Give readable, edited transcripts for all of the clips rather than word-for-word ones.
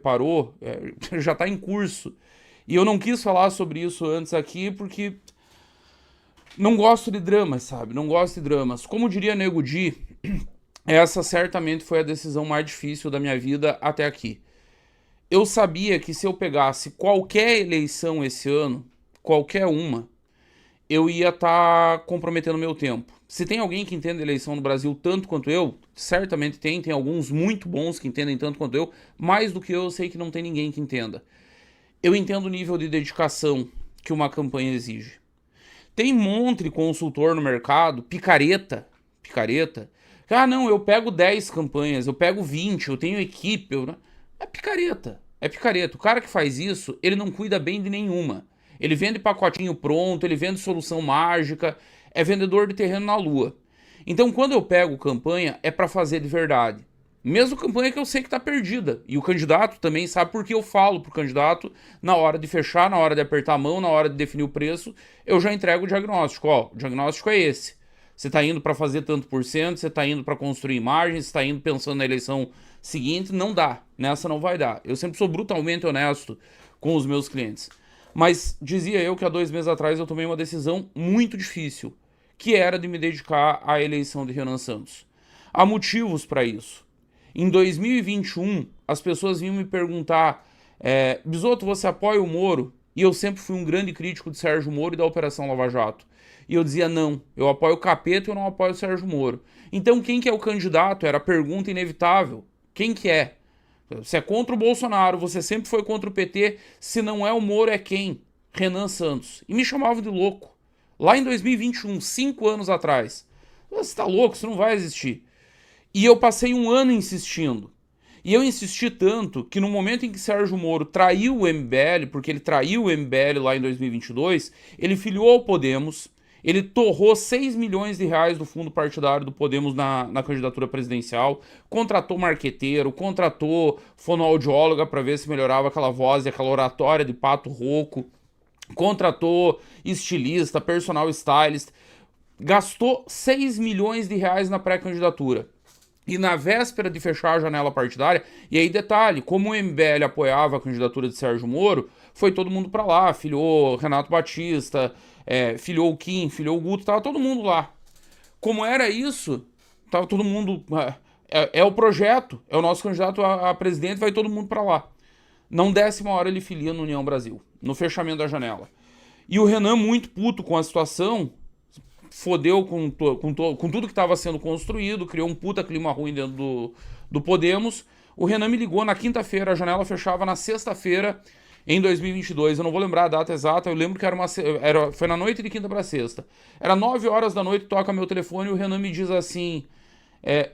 parou, já está em curso. E eu não quis falar sobre isso antes aqui porque não gosto de dramas, sabe? Não gosto de dramas. Como diria Nego Di, essa certamente foi a decisão mais difícil da minha vida até aqui. Eu sabia que se eu pegasse qualquer eleição esse ano, qualquer uma, eu ia estar comprometendo meu tempo. Se tem alguém que entende eleição no Brasil tanto quanto eu, certamente tem alguns muito bons que entendem tanto quanto eu, mais do que eu sei que não tem ninguém que entenda. Eu entendo o nível de dedicação que uma campanha exige. Tem um monte de consultor no mercado, picareta. Ah, não, eu pego 10 campanhas, eu pego 20, eu tenho equipe. É picareta, é picareta. O cara que faz isso, ele não cuida bem de nenhuma. Ele vende pacotinho pronto, ele vende solução mágica, é vendedor de terreno na lua. Então, quando eu pego campanha, é para fazer de verdade. Mesmo campanha que eu sei que tá perdida. E o candidato também sabe porque eu falo pro candidato na hora de fechar, na hora de apertar a mão, na hora de definir o preço, eu já entrego o diagnóstico. Ó, o diagnóstico é esse. Você tá indo para fazer tanto por cento, você tá indo para construir imagens, você tá indo pensando na eleição seguinte, não dá. Nessa não vai dar. Eu sempre sou brutalmente honesto com os meus clientes. Mas dizia eu que há 2 meses atrás eu tomei uma decisão muito difícil, que era de me dedicar à eleição de Renan Santos. Há motivos para isso. Em 2021, as pessoas vinham me perguntar: Bisotto, você apoia o Moro? E eu sempre fui um grande crítico de Sérgio Moro e da Operação Lava Jato. E eu dizia: não, eu apoio o Capeta e eu não apoio o Sérgio Moro. Então quem que é o candidato? Era a pergunta inevitável. Quem que é? Você é contra o Bolsonaro, você sempre foi contra o PT, se não é o Moro, é quem? Renan Santos. E me chamavam de louco. Lá em 2021, 5 anos atrás. Você tá louco, isso não vai existir. E eu passei um ano insistindo. E eu insisti tanto que no momento em que Sérgio Moro traiu o MBL, porque ele traiu o MBL lá em 2022, ele filiou ao Podemos, ele torrou 6 milhões de reais do fundo partidário do Podemos na candidatura presidencial, contratou marqueteiro, contratou fonoaudióloga para ver se melhorava aquela voz e aquela oratória de pato rouco, contratou estilista, personal stylist, gastou 6 milhões de reais na pré-candidatura. E na véspera de fechar a janela partidária, e aí detalhe, como o MBL apoiava a candidatura de Sérgio Moro, foi todo mundo pra lá, filiou Renato Batista, filiou o Kim, filiou o Guto, tava todo mundo lá. Como era isso, tava todo mundo... É o projeto, é o nosso candidato a presidente, vai todo mundo pra lá. Não desce uma hora ele filia no União Brasil, no fechamento da janela. E o Renan, muito puto com a situação, fodeu com tudo que estava sendo construído, criou um puta clima ruim dentro do Podemos. O Renan me ligou na quinta-feira, a janela fechava na sexta-feira em 2022. Eu não vou lembrar a data exata, eu lembro que foi na noite de quinta para sexta. Era 9 horas da noite, toca meu telefone e o Renan me diz assim: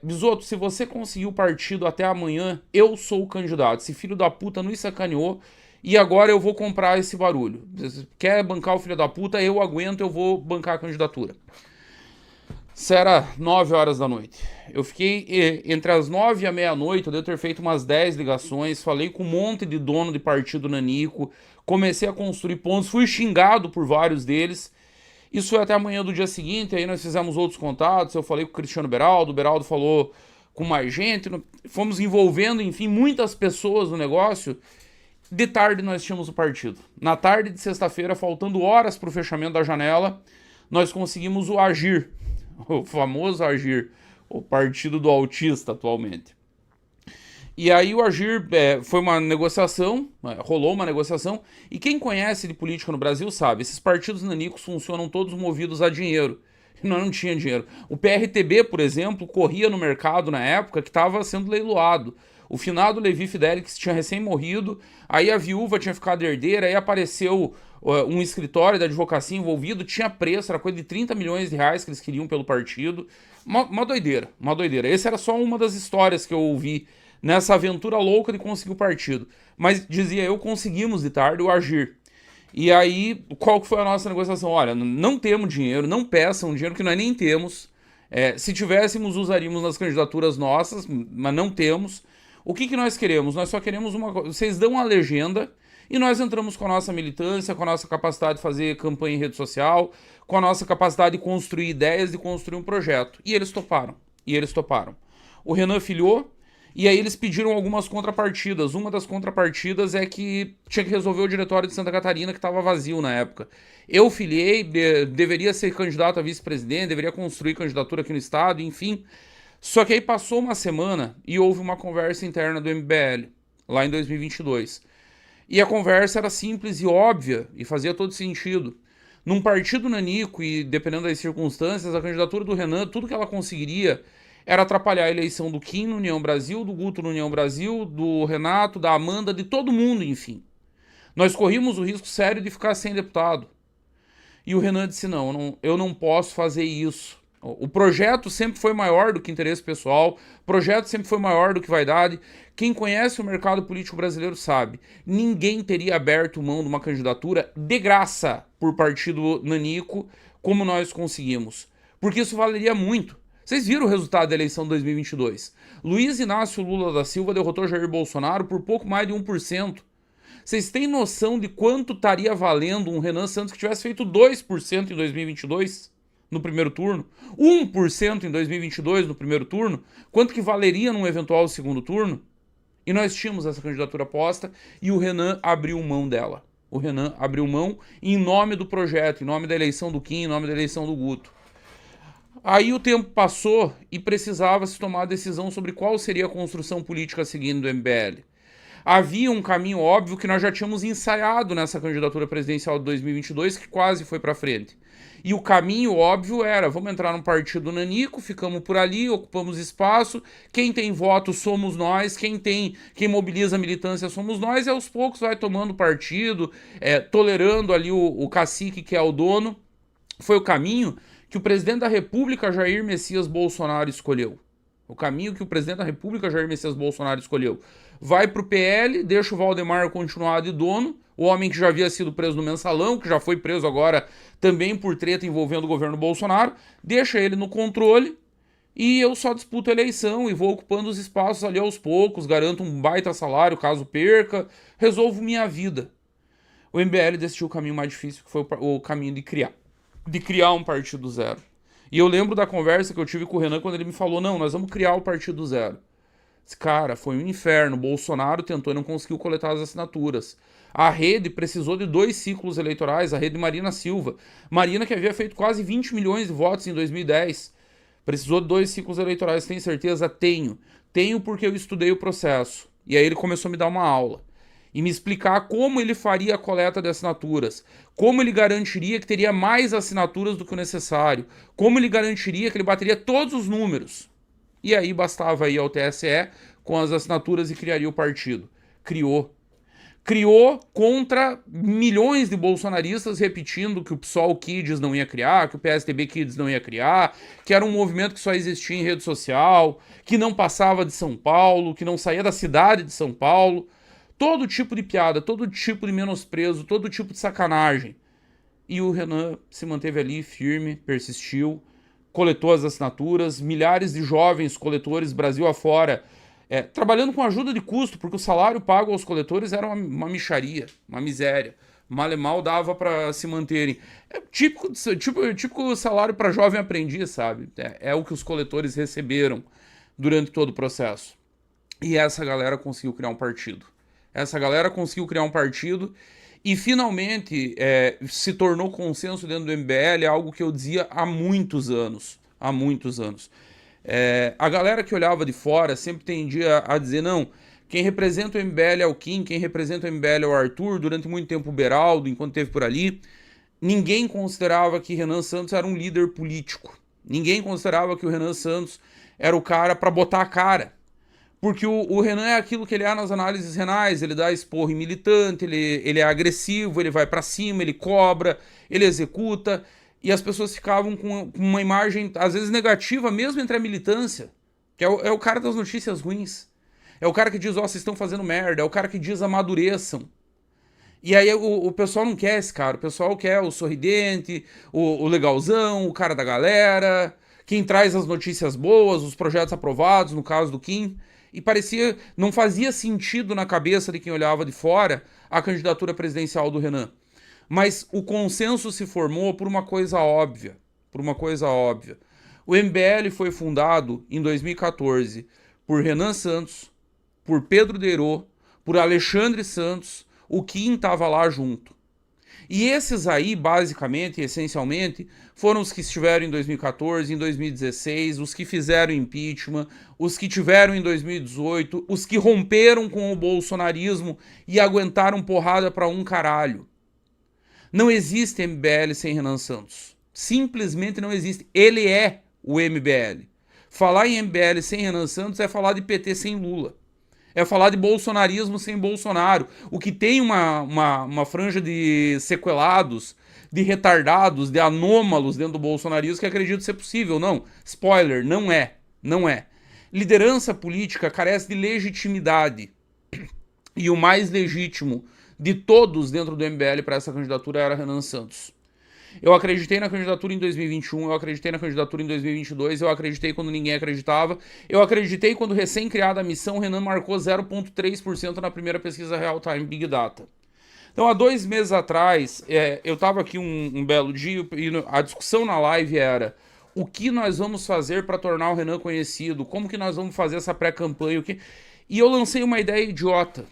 Bisotto, se você conseguir o partido até amanhã, eu sou o candidato. Esse filho da puta nos sacaneou e agora eu vou comprar esse barulho. Quer bancar o filho da puta? Eu aguento, eu vou bancar a candidatura. Isso era 9 horas da noite. Eu fiquei entre as 9 e a meia-noite, eu devo ter feito umas 10 ligações, falei com um monte de dono de partido nanico, comecei a construir pontos, fui xingado por vários deles. Isso foi até amanhã do dia seguinte, aí nós fizemos outros contatos, eu falei com o Cristiano Beraldo, o Beraldo falou com mais gente, fomos envolvendo, enfim, muitas pessoas no negócio. De tarde nós tínhamos o partido. Na tarde de sexta-feira, faltando horas para o fechamento da janela, nós conseguimos o Agir, o famoso Agir, o partido do autista atualmente. E aí o Agir foi uma negociação, rolou uma negociação, e quem conhece de política no Brasil sabe, esses partidos nanicos funcionam todos movidos a dinheiro. E nós não tinha dinheiro. O PRTB, por exemplo, corria no mercado na época que estava sendo leiloado. O finado Levi Fidelix tinha recém morrido, aí a viúva tinha ficado herdeira, aí apareceu um escritório da advocacia envolvido, tinha preço, era coisa de 30 milhões de reais que eles queriam pelo partido. Uma doideira, uma doideira. Essa era só uma das histórias que eu ouvi nessa aventura louca de conseguir o partido. Mas, dizia eu, conseguimos de tarde o Agir. E aí, qual que foi a nossa negociação? Olha, não temos dinheiro, não peçam dinheiro que nós nem temos. Se tivéssemos, usaríamos nas candidaturas nossas, mas não temos. O que nós queremos? Nós só queremos uma coisa. Vocês dão a legenda e nós entramos com a nossa militância, com a nossa capacidade de fazer campanha em rede social, com a nossa capacidade de construir ideias, de construir um projeto. E eles toparam. O Renan filiou. E aí eles pediram algumas contrapartidas. Uma das contrapartidas é que tinha que resolver o diretório de Santa Catarina, que estava vazio na época. Eu filiei, deveria ser candidato a vice-presidente, deveria construir candidatura aqui no estado, enfim. Só que aí passou uma semana e houve uma conversa interna do MBL, lá em 2022. E a conversa era simples e óbvia, e fazia todo sentido. Num partido nanico, e dependendo das circunstâncias, a candidatura do Renan, tudo que ela conseguiria era atrapalhar a eleição do Kim no União Brasil, do Guto no União Brasil, do Renato, da Amanda, de todo mundo, enfim. Nós corríamos o risco sério de ficar sem deputado. E o Renan disse, não, eu não posso fazer isso. O projeto sempre foi maior do que interesse pessoal, o projeto sempre foi maior do que vaidade. Quem conhece o mercado político brasileiro sabe, ninguém teria aberto mão de uma candidatura de graça por partido nanico, como nós conseguimos. Porque isso valeria muito. Vocês viram o resultado da eleição de 2022. Luiz Inácio Lula da Silva derrotou Jair Bolsonaro por pouco mais de 1%. Vocês têm noção de quanto estaria valendo um Renan Santos que tivesse feito 2% em 2022? No primeiro turno, 1% em 2022 no primeiro turno, quanto que valeria num eventual segundo turno? E nós tínhamos essa candidatura posta e o Renan abriu mão dela. O Renan abriu mão em nome do projeto, em nome da eleição do Kim, em nome da eleição do Guto. Aí o tempo passou e precisava se tomar a decisão sobre qual seria a construção política seguindo do MBL. Havia um caminho óbvio que nós já tínhamos ensaiado nessa candidatura presidencial de 2022, que quase foi para frente. E o caminho óbvio era, vamos entrar num partido nanico, ficamos por ali, ocupamos espaço, quem tem voto somos nós, quem mobiliza a militância somos nós, e aos poucos vai tomando partido, tolerando ali o cacique que é o dono. Foi o caminho que o presidente da República, Jair Messias Bolsonaro, escolheu. O caminho que o presidente da República, Jair Messias Bolsonaro, escolheu. Vai pro PL, deixa o Valdemar continuar de dono, o homem que já havia sido preso no Mensalão, que já foi preso agora também por treta envolvendo o governo Bolsonaro, deixa ele no controle e eu só disputo a eleição e vou ocupando os espaços ali aos poucos, garanto um baita salário caso perca, resolvo minha vida. O MBL decidiu o caminho mais difícil, que foi o caminho de criar um partido zero. E eu lembro da conversa que eu tive com o Renan quando ele me falou, não, nós vamos criar o partido zero. Cara, foi um inferno. Bolsonaro tentou e não conseguiu coletar as assinaturas. A rede precisou de 2 ciclos eleitorais, a rede Marina Silva. Marina que havia feito quase 20 milhões de votos em 2010. Precisou de 2 ciclos eleitorais, tem certeza? Tenho. Tenho porque eu estudei o processo. E aí ele começou a me dar uma aula. E me explicar como ele faria a coleta de assinaturas. Como ele garantiria que teria mais assinaturas do que o necessário. Como ele garantiria que ele bateria todos os números. E aí bastava ir ao TSE com as assinaturas e criaria o partido. Criou. Criou contra milhões de bolsonaristas repetindo que o PSOL Kids não ia criar, que o PSDB Kids não ia criar, que era um movimento que só existia em rede social, que não passava de São Paulo, que não saía da cidade de São Paulo. Todo tipo de piada, todo tipo de menosprezo, todo tipo de sacanagem. E o Renan se manteve ali firme, persistiu, coletou as assinaturas, milhares de jovens coletores Brasil afora, trabalhando com ajuda de custo, porque o salário pago aos coletores era uma mixaria, uma miséria. Mal e mal dava para se manterem. É típico salário para jovem aprendiz, sabe? É o que os coletores receberam durante todo o processo. E essa galera conseguiu criar um partido. Essa galera conseguiu criar um partido e finalmente se tornou consenso dentro do MBL, algo que eu dizia há muitos anos. Há muitos anos. A galera que olhava de fora sempre tendia a dizer, não, quem representa o MBL é o Kim, quem representa o MBL é o Arthur, durante muito tempo o Beraldo, enquanto esteve por ali. Ninguém considerava que Renan Santos era um líder político. Ninguém considerava que o Renan Santos era o cara para botar a cara. Porque o Renan é aquilo que ele é nas análises renais, ele dá esporro em militante, ele é agressivo, ele vai pra cima, ele cobra, ele executa, e as pessoas ficavam com uma imagem, às vezes negativa, mesmo entre a militância, que é o cara das notícias ruins, é o cara que diz, vocês estão fazendo merda, é o cara que diz, amadureçam. E aí o pessoal não quer esse cara, o pessoal quer o sorridente, o legalzão, o cara da galera, quem traz as notícias boas, os projetos aprovados, no caso do Kim. E não fazia sentido na cabeça de quem olhava de fora a candidatura presidencial do Renan. Mas o consenso se formou por uma coisa óbvia. O MBL foi fundado em 2014 por Renan Santos, por Pedro Deirô, por Alexandre Santos, o Kim estava lá junto. E esses aí, basicamente e essencialmente, foram os que estiveram em 2014, em 2016, os que fizeram impeachment, os que tiveram em 2018, os que romperam com o bolsonarismo e aguentaram porrada pra um caralho. Não existe MBL sem Renan Santos. Simplesmente não existe. Ele é o MBL. Falar em MBL sem Renan Santos é falar de PT sem Lula. É falar de bolsonarismo sem Bolsonaro. O que tem uma franja de sequelados, de retardados, de anômalos dentro do bolsonarismo que acredito ser possível. Não. Spoiler, não é. Não é. Liderança política carece de legitimidade. E o mais legítimo de todos dentro do MBL para essa candidatura era Renan Santos. Eu acreditei na candidatura em 2021, eu acreditei na candidatura em 2022, eu acreditei quando ninguém acreditava, eu acreditei quando recém-criada a missão, o Renan marcou 0,3% na primeira pesquisa Real Time Big Data. Então, há 2 meses atrás, eu estava aqui um belo dia e a discussão na live era o que nós vamos fazer para tornar o Renan conhecido, como que nós vamos fazer essa pré-campanha, e eu lancei uma ideia idiota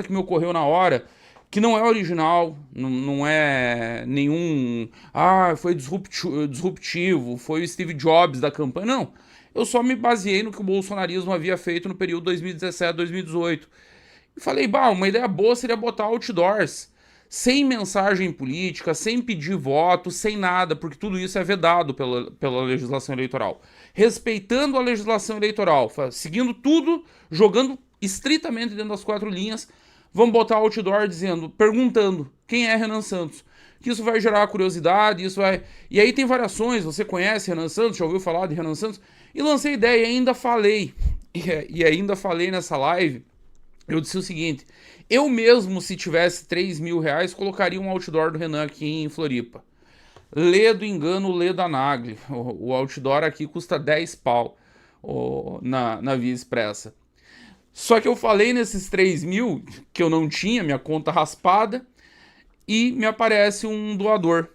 que me ocorreu na hora, que não é original, não é nenhum... foi disruptivo, foi o Steve Jobs da campanha. Não, eu só me baseei no que o bolsonarismo havia feito no período 2017-2018. E falei, uma ideia boa seria botar outdoors, sem mensagem política, sem pedir voto, sem nada, porque tudo isso é vedado pela legislação eleitoral. Respeitando a legislação eleitoral, seguindo tudo, jogando estritamente dentro das 4 linhas, vamos botar outdoor perguntando quem é Renan Santos. Que isso vai gerar curiosidade, isso vai... E aí tem variações, você conhece Renan Santos, já ouviu falar de Renan Santos? E lancei ideia e ainda falei. E ainda falei nessa live, eu disse o seguinte, eu mesmo, se tivesse 3 mil reais, colocaria um outdoor do Renan aqui em Floripa. Lê do engano, lê da Nagli. O outdoor aqui custa 10 pau na Via Expressa. Só que eu falei nesses 3 mil, que eu não tinha, minha conta raspada, e me aparece um doador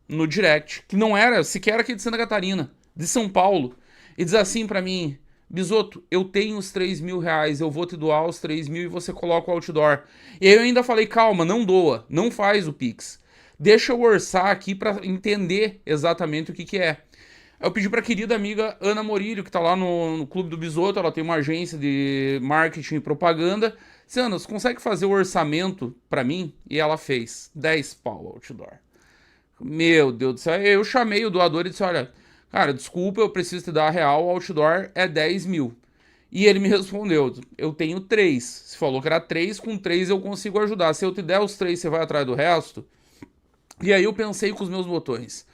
no direct, que não era sequer aqui de Santa Catarina, de São Paulo, e diz assim pra mim, Bisoto, eu tenho os 3 mil reais, eu vou te doar os 3 mil e você coloca o outdoor. E aí eu ainda falei, calma, não doa, não faz o Pix, deixa eu orçar aqui pra entender exatamente o que é. Eu pedi pra querida amiga Ana Morilho, que tá lá no Clube do Bisoto, ela tem uma agência de marketing e propaganda. Disse, Ana, você consegue fazer o orçamento pra mim? E ela fez. 10 pau outdoor. Meu Deus do céu. Eu chamei o doador e disse, olha, cara, desculpa, eu preciso te dar a real, o outdoor é 10 mil. E ele me respondeu, eu tenho 3. Você falou que era 3, com 3 eu consigo ajudar. Se eu te der os 3, você vai atrás do resto? E aí eu pensei com os meus botões.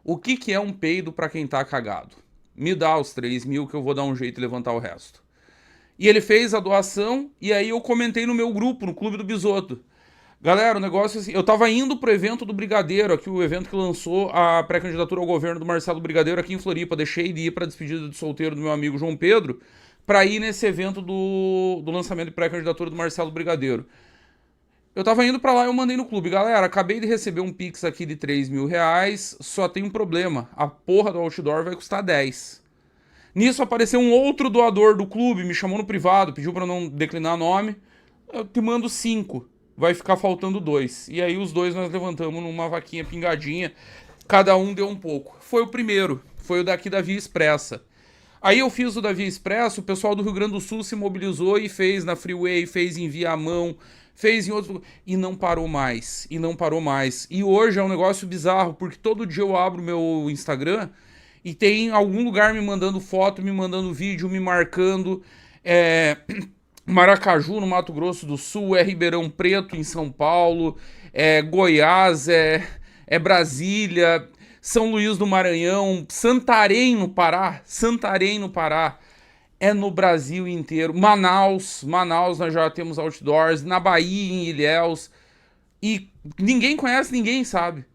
O que é um peido pra quem tá cagado? Me dá os 3 mil que eu vou dar um jeito de levantar o resto. E ele fez a doação e aí eu comentei no meu grupo, no Clube do Bisoto. Galera, o negócio é assim, eu tava indo pro evento do Brigadeiro, aqui o evento que lançou a pré-candidatura ao governo do Marcelo Brigadeiro aqui em Floripa. Deixei de ir pra despedida de solteiro do meu amigo João Pedro pra ir nesse evento do lançamento de pré-candidatura do Marcelo Brigadeiro. Eu tava indo pra lá e eu mandei no clube. Galera, acabei de receber um Pix aqui de 3 mil reais, só tem um problema. A porra do outdoor vai custar 10. Nisso apareceu um outro doador do clube, me chamou no privado, pediu pra não declinar nome. Eu te mando 5, vai ficar faltando 2. E aí os 2 nós levantamos numa vaquinha pingadinha, cada um deu um pouco. Foi o primeiro, foi o daqui da Via Expressa. Aí eu fiz o da Via Expressa, o pessoal do Rio Grande do Sul se mobilizou e fez na Freeway, fez em Viamão, fez em outros... E não parou mais, e não parou mais. E hoje é um negócio bizarro, porque todo dia eu abro meu Instagram e tem algum lugar me mandando foto, me mandando vídeo, me marcando. Maracaju, no Mato Grosso do Sul, é Ribeirão Preto, em São Paulo, é Goiás, é Brasília, São Luís do Maranhão, Santarém, no Pará, é no Brasil inteiro. Manaus nós já temos outdoors, na Bahia, em Ilhéus, e ninguém conhece ninguém, sabe?